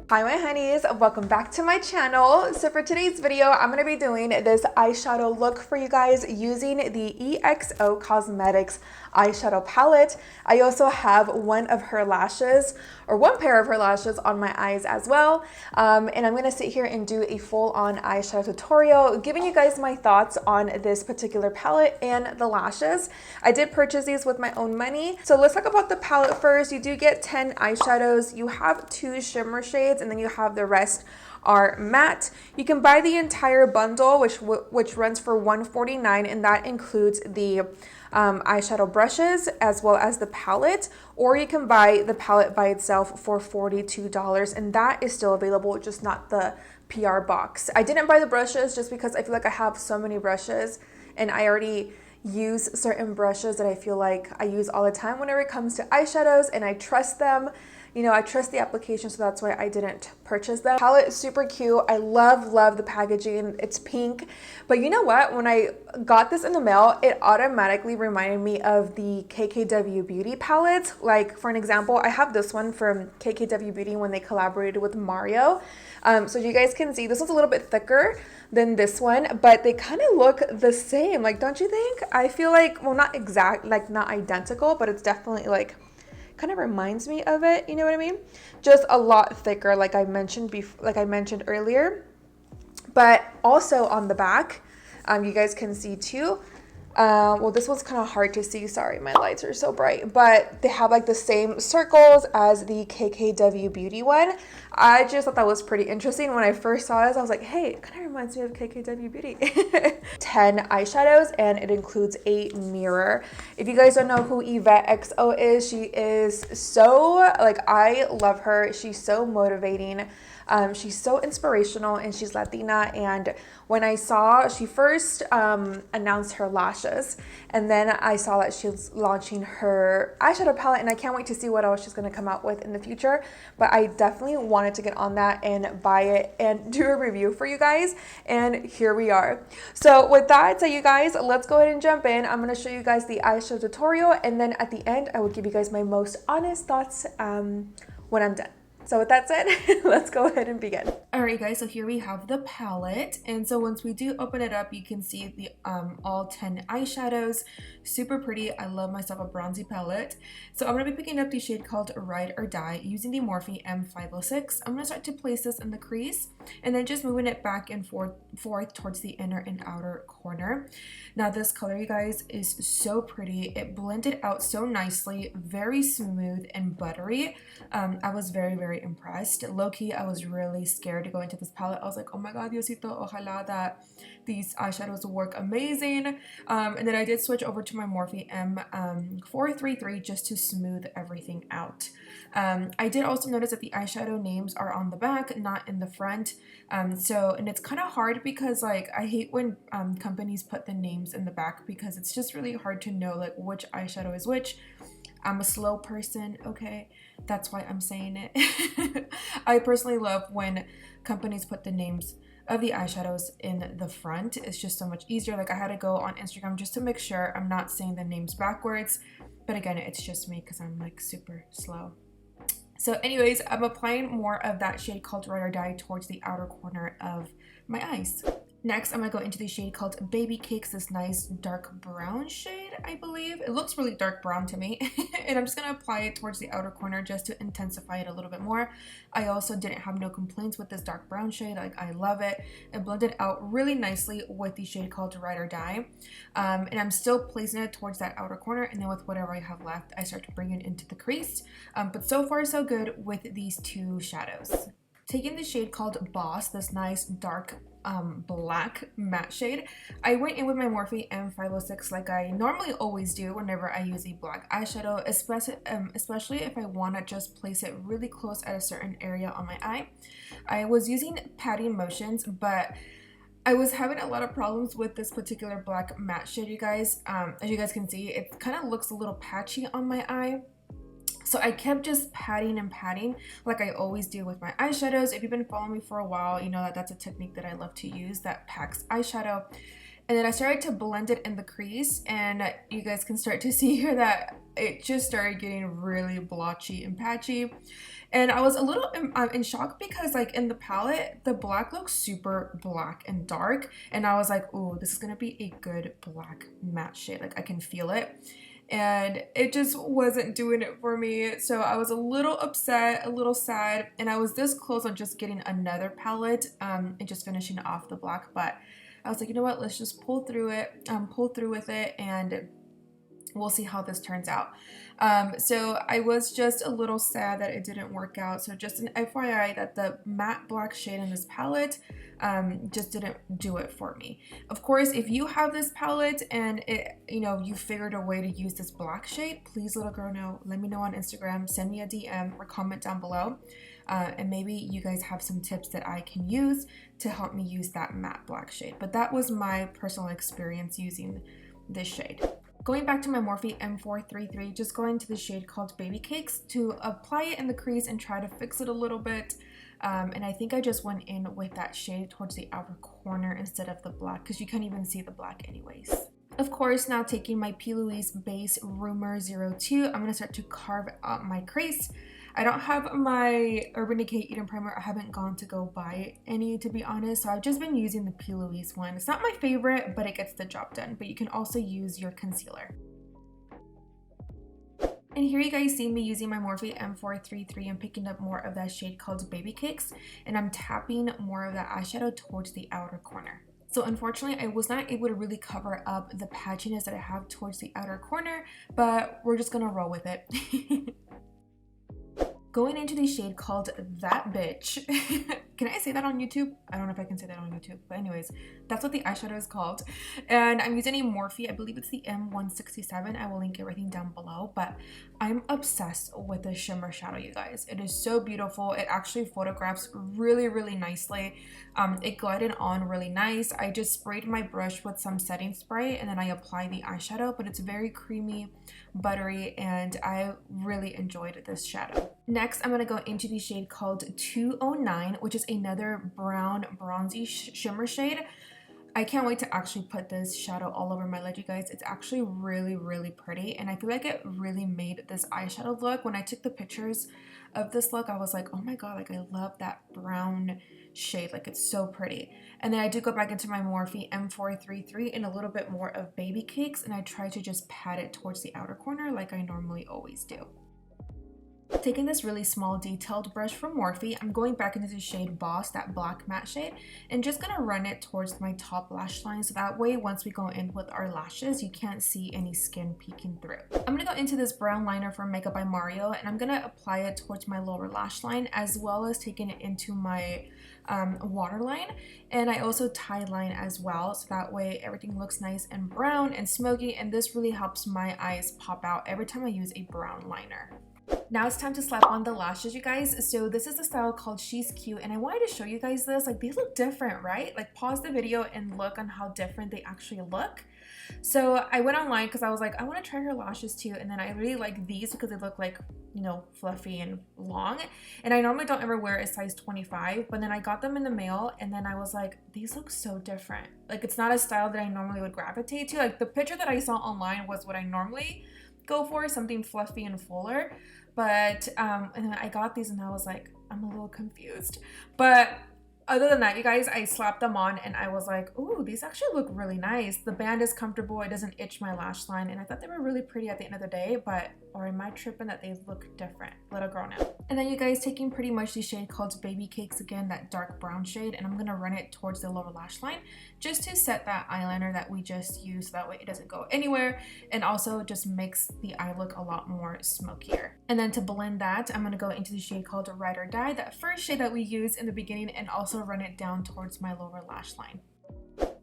Hi my honeys, welcome back to my channel. So for today's video, I'm going to be doing this eyeshadow look for you guys using the EXO Cosmetics eyeshadow palette. I also have one pair of lashes on my eyes as well. And I'm going to sit here and do a full-on eyeshadow tutorial, giving you guys my thoughts on this particular palette and the lashes. I did purchase these with my own money. So let's talk about the palette first. You do get 10 eyeshadows. You have 2 shimmer shades, and then you have the rest are matte. You can buy the entire bundle, which runs for $149, and that includes the eyeshadow brushes as well as the palette, or you can buy the palette by itself for $42, and that is still available, just not the PR box. I didn't buy the brushes just because I feel like I have so many brushes and I already use certain brushes that I feel like I use all the time whenever it comes to eyeshadows, and I trust them. You know, I trust the application, so that's why I didn't purchase them. Palette is super cute. I love the packaging. It's pink. But you know what? When I got this in the mail, it automatically reminded me of the KKW Beauty palette. Like, for an example, I have this one from KKW Beauty when they collaborated with Mario. So you guys can see this one's a little bit thicker than this one, but they kind of look the same. Like, don't you think? I feel like, well, not exact, like not identical, but it's definitely like kind of reminds me of it, you know what I mean? Just a lot thicker, like I mentioned earlier. But also on the back, you guys can see too. Well, this one's kind of hard to see. Sorry, my lights are so bright. But they have like the same circles as the KKW Beauty one. I just thought that was pretty interesting. When I first saw this, I was like, hey, it kind of reminds me of KKW Beauty. 10 eyeshadows, and it includes a mirror. If you guys don't know who Yvette XO is, she is so, like, I love her. She's so motivating. She's so inspirational, and she's Latina. And when I saw, she first announced her lashes, and then I saw that she was launching her eyeshadow palette, and I can't wait to see what else she's going to come out with in the future. But I definitely wanted to get on that and buy it and do a review for you guys, and here we are. So with that said, you guys, let's go ahead and jump in. I'm going to show you guys the eyeshadow tutorial, and then at the end I will give you guys my most honest thoughts when I'm done. So with that said, let's go ahead and begin. Alright guys, so here we have the palette, and so once we do open it up, you can see the all 10 eyeshadows. Super pretty. I love myself a bronzy palette. So I'm going to be picking up the shade called Ride or Die using the Morphe M506. I'm going to start to place this in the crease and then just moving it back and forth towards the inner and outer corner. Now this color, you guys, is so pretty. It blended out so nicely, very smooth and buttery. I was very impressed. Low-key, I was really scared to go into this palette. I was like, oh my god, Diosito, ojalá that these eyeshadows will work amazing. And then I did switch over to my Morphe M433 just to smooth everything out. I did also notice that the eyeshadow names are on the back, not in the front. And it's kind of hard because, like, I hate when companies put the names in the back because it's just really hard to know like which eyeshadow is which. I'm a slow person, okay? That's why I'm saying it. I personally love when companies put the names of the eyeshadows in the front. It's just so much easier. Like, I had to go on Instagram just to make sure I'm not saying the names backwards. But again, it's just me because I'm like super slow. So anyways, I'm applying more of that shade called Ride or Die towards the outer corner of my eyes. Next, I'm going to go into the shade called Baby Cakes, this nice dark brown shade, I believe. It looks really dark brown to me. And I'm just going to apply it towards the outer corner just to intensify it a little bit more. I also didn't have no complaints with this dark brown shade. Like, I love it. It blended out really nicely with the shade called Ride or Die. And I'm still placing it towards that outer corner. And then with whatever I have left, I start to bring it into the crease. But so far, so good with these 2 shadows. Taking the shade called Boss, this nice dark black matte shade, I went in with my Morphe M506 like I normally always do whenever I use a black eyeshadow, especially if I want to just place it really close at a certain area on my eye. I was using patting motions, but I was having a lot of problems with this particular black matte shade, you guys. As you guys can see, it kind of looks a little patchy on my eye. So I kept just patting and patting like I always do with my eyeshadows. If you've been following me for a while, you know that that's a technique that I love to use, that packs eyeshadow. And then I started to blend it in the crease, and you guys can start to see here that it just started getting really blotchy and patchy. And I was a little in shock because like in the palette, the black looks super black and dark. And I was like, oh, this is going to be a good black matte shade. Like I can feel it. And it just wasn't doing it for me. So I was a little upset, a little sad. And I was this close on just getting another palette and just finishing off the black. But I was like, you know what, let's just pull through with it, and we'll see how this turns out. So I was just a little sad that it didn't work out. So just an FYI that the matte black shade in this palette just didn't do it for me. Of course, if you have this palette and you figured a way to use this black shade, please let a girl know. Let me know on Instagram, send me a DM or comment down below. And maybe you guys have some tips that I can use to help me use that matte black shade. But that was my personal experience using this shade. Going back to my Morphe M433, just going to the shade called Baby Cakes to apply it in the crease and try to fix it a little bit. And I think I just went in with that shade towards the outer corner instead of the black, because you can't even see the black anyways. Of course, now taking my P. Louise Base Rumor 02, I'm going to start to carve out my crease. I don't have my Urban Decay Eden Primer. I haven't gone to go buy any, to be honest. So I've just been using the P. Louise one. It's not my favorite, but it gets the job done. But you can also use your concealer. And here you guys see me using my Morphe M433 and picking up more of that shade called Baby Cakes. And I'm tapping more of that eyeshadow towards the outer corner. So unfortunately, I was not able to really cover up the patchiness that I have towards the outer corner, but we're just gonna roll with it. Going into the shade called That Bitch. Can I say that on YouTube? I don't know if I can say that on YouTube, but anyways, that's what the eyeshadow is called. And I'm using a Morphe, I believe it's the M167. I will link everything down below, but I'm obsessed with this shimmer shadow, you guys. It is so beautiful. It actually photographs really, really nicely. It glided on really nice. I just sprayed my brush with some setting spray and then I apply the eyeshadow, but it's very creamy, buttery, and I really enjoyed this shadow. Next, I'm going to go into the shade called 209, which is another brown bronzy shimmer shade. I can't wait to actually put this shadow all over my lid, you guys. It's actually really, really pretty, and I feel like it really made this eyeshadow look. When I took the pictures of this look, I was like, oh my god, like I love that brown shade, like it's so pretty. And then I did go back into my Morphe M433 in a little bit more of Baby Cakes, and I tried to just pat it towards the outer corner like I normally always do. Taking this really small detailed brush from Morphe, I'm going back into the shade Boss, that black matte shade, and just gonna run it towards my top lash line, so that way once we go in with our lashes, you can't see any skin peeking through. I'm gonna go into this brown liner from Makeup by Mario, and I'm gonna apply it towards my lower lash line, as well as taking it into my waterline, and I also tie line as well, so that way everything looks nice and brown and smoky, and this really helps my eyes pop out every time I use a brown liner. Now it's time to slap on the lashes, you guys. So this is the style called She's Cute, and I wanted to show you guys this. Like, they look different, right? Like, pause the video and look on how different they actually look. So I went online because I was like, I want to try her lashes too, and then I really like these because they look like, you know, fluffy and long, and I normally don't ever wear a size 25, but then I got them in the mail, and then I was like, these look so different. Like, it's not a style that I normally would gravitate to. Like, the picture that I saw online was what I normally go for, something fluffy and fuller, but and then I got these and I was like, I'm a little confused. But other than that, you guys, I slapped them on and I was like, ooh, these actually look really nice. The band is comfortable, it doesn't itch my lash line, and I thought they were really pretty at the end of the day, but or am I tripping that they look different? Let a girl know. And then you guys, taking pretty much the shade called Baby Cakes, again, that dark brown shade, and I'm gonna run it towards the lower lash line just to set that eyeliner that we just used, so that way it doesn't go anywhere, and also just makes the eye look a lot more smokier. And then to blend that, I'm gonna go into the shade called Ride or Die, that first shade that we used in the beginning, and also run it down towards my lower lash line.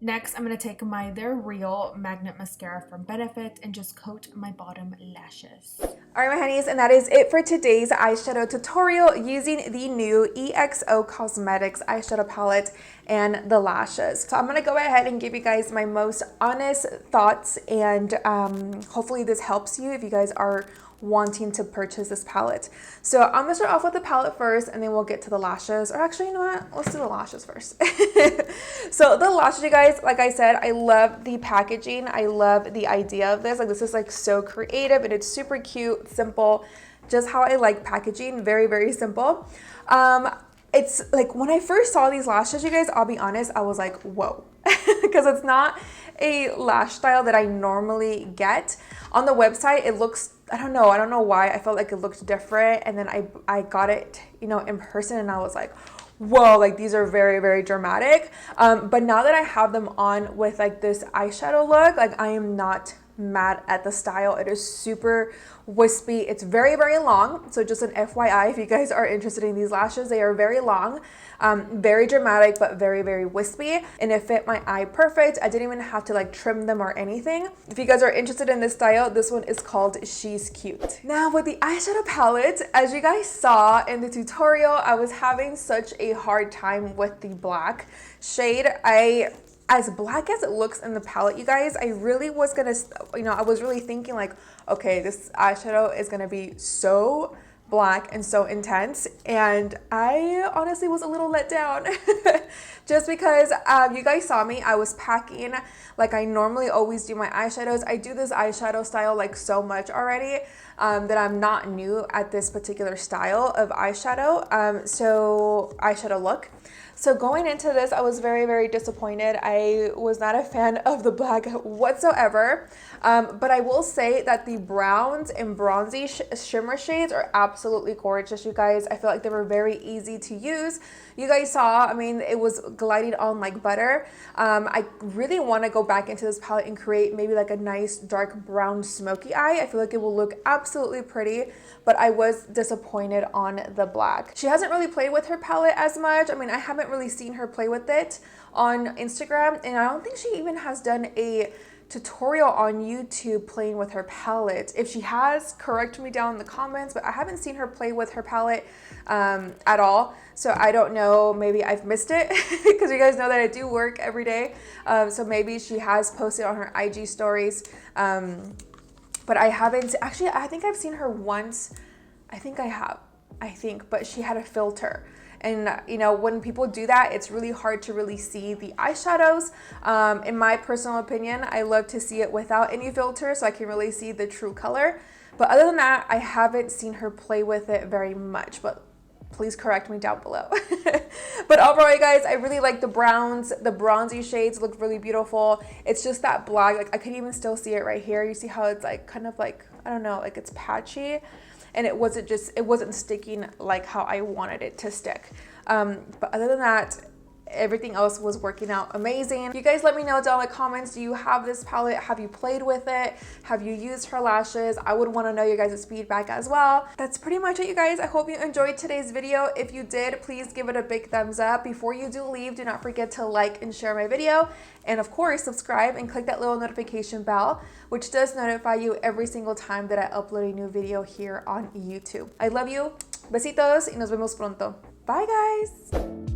Next, I'm going to take my They're Real Magnet Mascara from Benefit and just coat my bottom lashes. Alright, my honeys, and that is it for today's eyeshadow tutorial using the new EXO Cosmetics eyeshadow palette and the lashes. So I'm going to go ahead and give you guys my most honest thoughts, and hopefully this helps you if you guys are wanting to purchase this palette. So I'm gonna start off with the palette first, and then we'll get to the lashes. Or actually, you know what? Let's do the lashes first. So the lashes, you guys, like I said, I love the packaging. I love the idea of this. Like, this is like so creative, and it's super cute, simple. just how I like packaging. Very, very simple. It's like when I first saw these lashes, you guys, I'll be honest, I was like, whoa, because it's not a lash style that I normally get. On the website, it looks, I don't know why, I felt like it looked different. And then I got it, you know, in person, and I was like, whoa, like these are very, very dramatic. But now that I have them on with like this eyeshadow look, like I am not mad at the style. It is super wispy. It's very, very long. So just an FYI, if you guys are interested in these lashes, they are very long, very dramatic, but very, very wispy. And it fit my eye perfect. I didn't even have to like trim them or anything. If you guys are interested in this style, this one is called She's Cute. Now with the eyeshadow palette, as you guys saw in the tutorial, I was having such a hard time with the black shade. As black as it looks in the palette, you guys, I really was gonna, you know, I was really thinking like, okay, this eyeshadow is gonna be so black and so intense, and I honestly was a little let down just because you guys saw me, I was packing like I normally always do my eyeshadows. I do this eyeshadow style like so much already that I'm not new at this particular style of eyeshadow, so eyeshadow look. So going into this, I was very, very disappointed. I was not a fan of the black whatsoever. But I will say that the browns and bronzy shimmer shades are absolutely gorgeous, you guys. I feel like they were very easy to use. You guys saw, I mean, it was gliding on like butter. I really want to go back into this palette and create maybe like a nice dark brown smoky eye. I feel like it will look absolutely pretty, but I was disappointed on the black. She hasn't really played with her palette as much. I mean, I haven't really seen her play with it on Instagram, and I don't think she even has done a tutorial on YouTube playing with her palette. If she has, correct me down in the comments, but I haven't seen her play with her palette at all. So I don't know, maybe I've missed it because you guys know that I do work every day. So maybe she has posted on her IG stories. But I haven't, actually, I think I've seen her once. I think I have, but she had a filter. And you know, when people do that, it's really hard to really see the eyeshadows. In my personal opinion, I love to see it without any filter so I can really see the true color. But other than that, I haven't seen her play with it very much, but please correct me down below. But overall, you guys, I really like the browns. The bronzy shades look really beautiful. It's just that black, like I can even still see it right here. You see how it's like kind of like, I don't know, like it's patchy. And it wasn't sticking like how I wanted it to stick. But other than that, everything else was working out amazing. You guys let me know down in the comments, do you have this palette? Have you played with it? Have you used her lashes? I would want to know your guys' feedback as well. That's pretty much it, you guys. I hope you enjoyed today's video. If you did, please give it a big thumbs up. Before you do leave, do not forget to like and share my video. And of course, subscribe and click that little notification bell, which does notify you every single time that I upload a new video here on YouTube. I love you. Besitos y nos vemos pronto. Bye, guys.